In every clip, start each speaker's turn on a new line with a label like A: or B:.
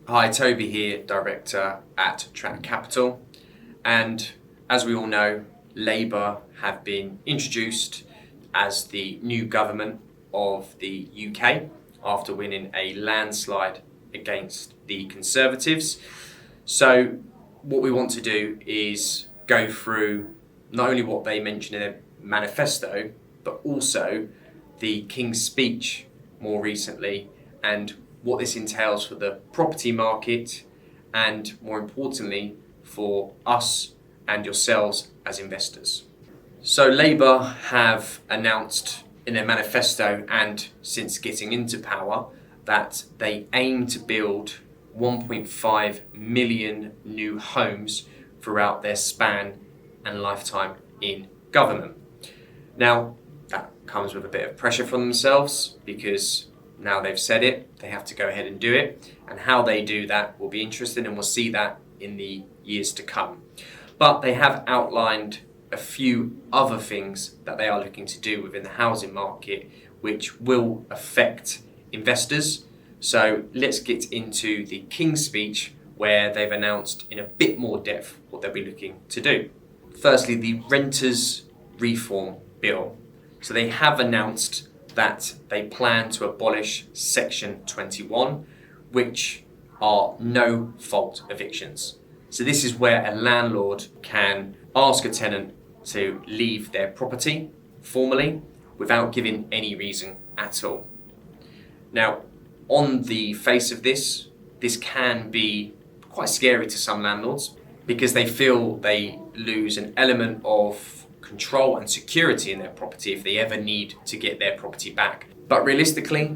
A: Hi, Toby here, Director at Track Capital. And as we all know, Labour have been introduced as the new government of the UK after winning a landslide against the Conservatives. So what we want to do is go through not only what they mentioned in their manifesto, but also the King's speech more recently and what this entails for the property market and, more importantly, for us and yourselves as investors. So Labour have announced in their manifesto and since getting into power that they aim to build 1.5 million new homes throughout their span and lifetime in government. Now, that comes with a bit of pressure from themselves because now they've said it, they have to go ahead and do it. And how they do that will be interesting, and we'll see that in the years to come. But they have outlined a few other things that they are looking to do within the housing market, which will affect investors. So let's get into the King's speech, where they've announced in a bit more depth what they'll be looking to do. Firstly, the Renters Reform Bill. So they have announced that they plan to abolish Section 21, which are no-fault evictions. So this is where a landlord can ask a tenant to leave their property formally without giving any reason at all. Now, on the face of this can be quite scary to some landlords because they feel they lose an element of control and security in their property if they ever need to get their property back. But realistically,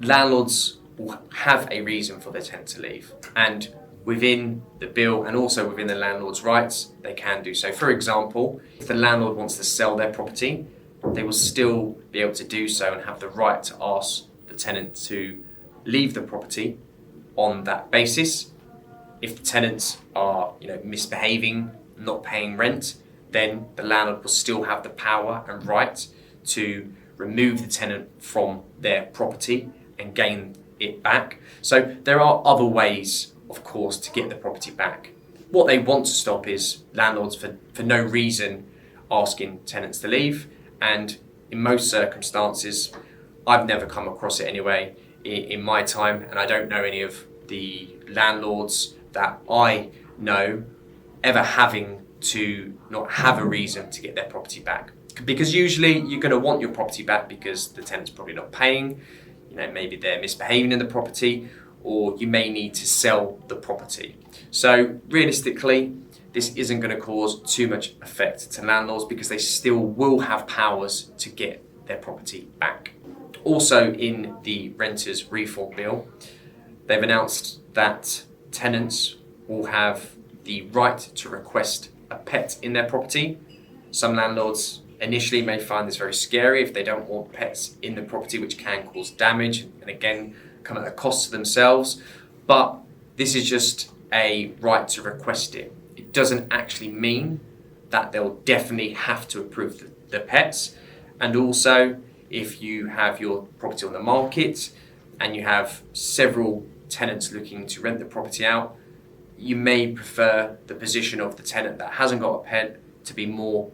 A: landlords will have a reason for their tenant to leave. And within the bill and also within the landlord's rights, they can do so. For example, if the landlord wants to sell their property, they will still be able to do so and have the right to ask the tenant to leave the property on that basis. If the tenants are, misbehaving, not paying rent, then the landlord will still have the power and right to remove the tenant from their property and gain it back. So there are other ways, of course, to get the property back. What they want to stop is landlords for no reason asking tenants to leave. And in most circumstances, I've never come across it anyway in my time, and I don't know any of the landlords that I know ever having to not have a reason to get their property back. Because usually you're going to want your property back because the tenant's probably not paying, maybe they're misbehaving in the property, or you may need to sell the property. So realistically, this isn't going to cause too much effect to landlords because they still will have powers to get their property back. Also in the Renters Reform Bill, they've announced that tenants will have the right to request a pet in their property. Some landlords initially may find this very scary if they don't want pets in the property, which can cause damage and again come at a cost to themselves. But this is just a right to request it. It doesn't actually mean that they'll definitely have to approve the pets. And also, if you have your property on the market and you have several tenants looking to rent the property out, you may prefer the position of the tenant that hasn't got a pet to be more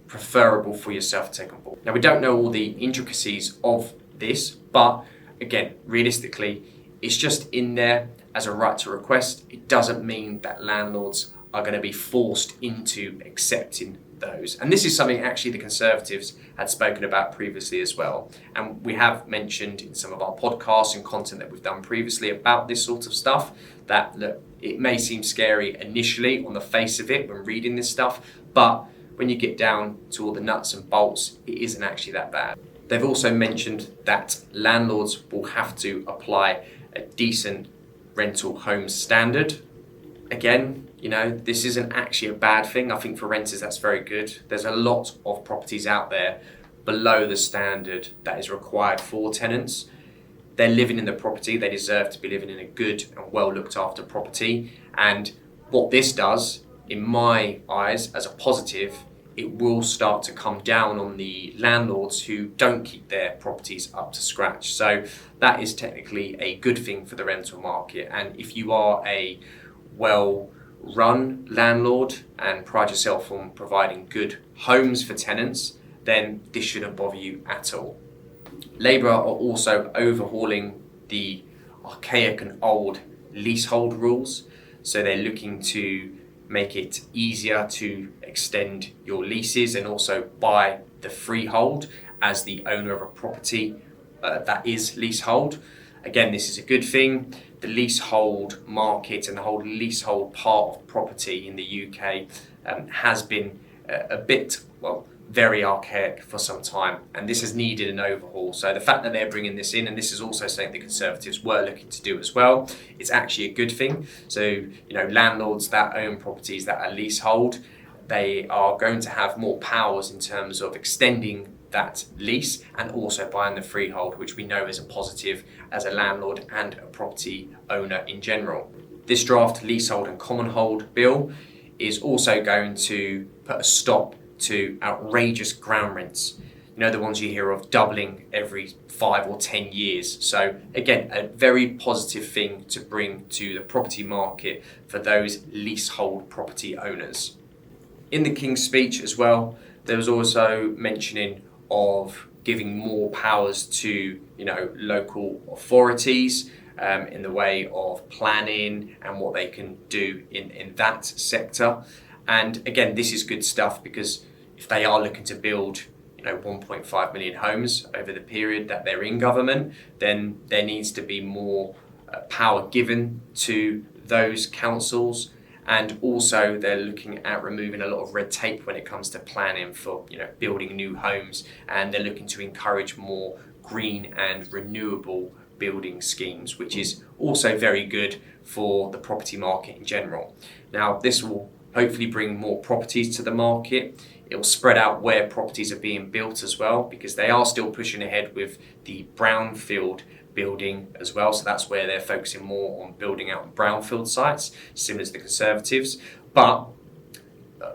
A: preferable for yourself to take on board. Now, we don't know all the intricacies of this, but again, realistically, it's just in there as a right to request. It doesn't mean that landlords are going to be forced into accepting those. And this is something actually the Conservatives had spoken about previously as well. And we have mentioned in some of our podcasts and content that we've done previously about this sort of stuff, that look, it may seem scary initially on the face of it when reading this stuff, but when you get down to all the nuts and bolts, it isn't actually that bad. They've also mentioned that landlords will have to apply a decent rental home standard. Again, this isn't actually a bad thing. I think for renters, that's very good. There's a lot of properties out there below the standard that is required for tenants. They're living in the property. They deserve to be living in a good and well looked after property. And what this does, in my eyes, as a positive, it will start to come down on the landlords who don't keep their properties up to scratch. So that is technically a good thing for the rental market. And if you are a well-run landlord and pride yourself on providing good homes for tenants, then this shouldn't bother you at all. Labour are also overhauling the archaic and old leasehold rules. So they're looking to make it easier to extend your leases and also buy the freehold as the owner of a property that is leasehold. Again, this is a good thing. The leasehold market and the whole leasehold part of property in the UK has been a bit, very archaic for some time, and this has needed an overhaul. So the fact that they're bringing this in, and this is also something the Conservatives were looking to do as well, it's actually a good thing. So, landlords that own properties that are leasehold, they are going to have more powers in terms of extending that lease and also buying the freehold, which we know is a positive as a landlord and a property owner in general. This draft leasehold and common hold bill is also going to put a stop to outrageous ground rents. The ones you hear of doubling every 5 or 10 years. So again, a very positive thing to bring to the property market for those leasehold property owners. In the King's Speech as well, there was also mentioning of giving more powers to local authorities in the way of planning and what they can do in that sector. And again, this is good stuff, because if they are looking to build 1.5 million homes over the period that they're in government, then there needs to be more power given to those councils. And also they're looking at removing a lot of red tape when it comes to planning for building new homes, and they're looking to encourage more green and renewable building schemes, which is also very good for the property market in general. Now, this will hopefully bring more properties to the market. It will spread out where properties are being built as well, because they are still pushing ahead with the brownfield building as well. So that's where they're focusing more on building out brownfield sites, similar to the Conservatives. But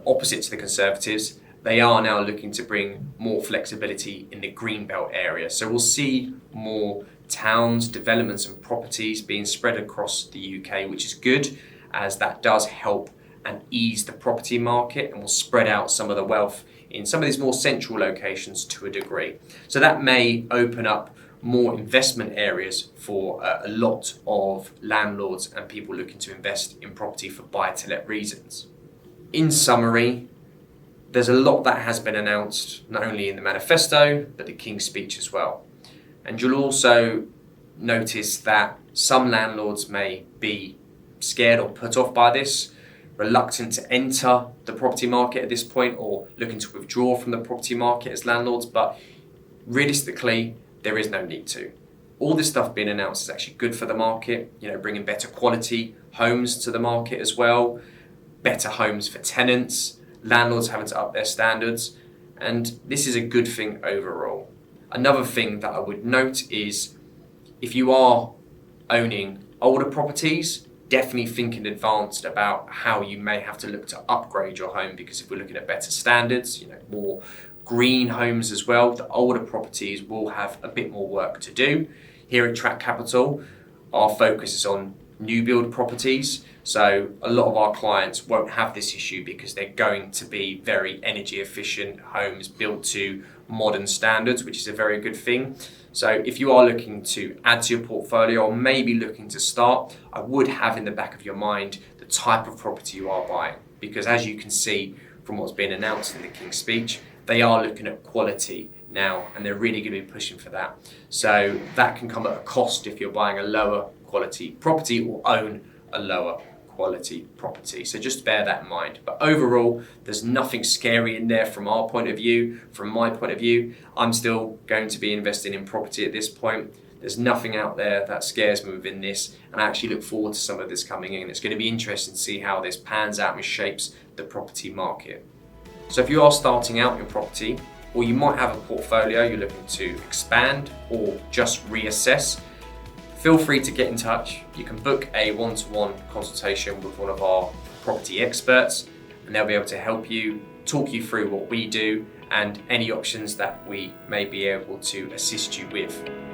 A: opposite to the Conservatives, they are now looking to bring more flexibility in the greenbelt area. So we'll see more towns, developments and properties being spread across the UK, which is good, as that does help and ease the property market and will spread out some of the wealth in some of these more central locations to a degree. So that may open up more investment areas for a lot of landlords and people looking to invest in property for buy-to-let reasons. In summary, there's a lot that has been announced, not only in the manifesto, but the King's Speech as well. And you'll also notice that some landlords may be scared or put off by this, reluctant to enter the property market at this point, or looking to withdraw from the property market as landlords. But realistically, there is no need to. All this stuff being announced is actually good for the market, bringing better quality homes to the market as well, better homes for tenants, landlords having to up their standards, and this is a good thing overall. Another thing that I would note is, if you are owning older properties, definitely think in advance about how you may have to look to upgrade your home, because if we're looking at better standards, more green homes as well, the older properties will have a bit more work to do. Here at Track Capital, our focus is on new build properties. So a lot of our clients won't have this issue, because they're going to be very energy efficient homes built to modern standards, which is a very good thing. So if you are looking to add to your portfolio, or maybe looking to start, I would have in the back of your mind the type of property you are buying, because as you can see from what's been announced in the King's Speech, they are looking at quality now, and they're really going to be pushing for that. So that can come at a cost if you're buying a lower quality property or own a lower quality property. So just bear that in mind. But overall, there's nothing scary in there from our point of view. From my point of view, I'm still going to be investing in property at this point. There's nothing out there that scares me within this, and I actually look forward to some of this coming in. It's going to be interesting to see how this pans out and shapes the property market. So if you are starting out in property, or you might have a portfolio you're looking to expand or just reassess, feel free to get in touch. You can book a one-to-one consultation with one of our property experts, and they'll be able to help you talk you through what we do and any options that we may be able to assist you with.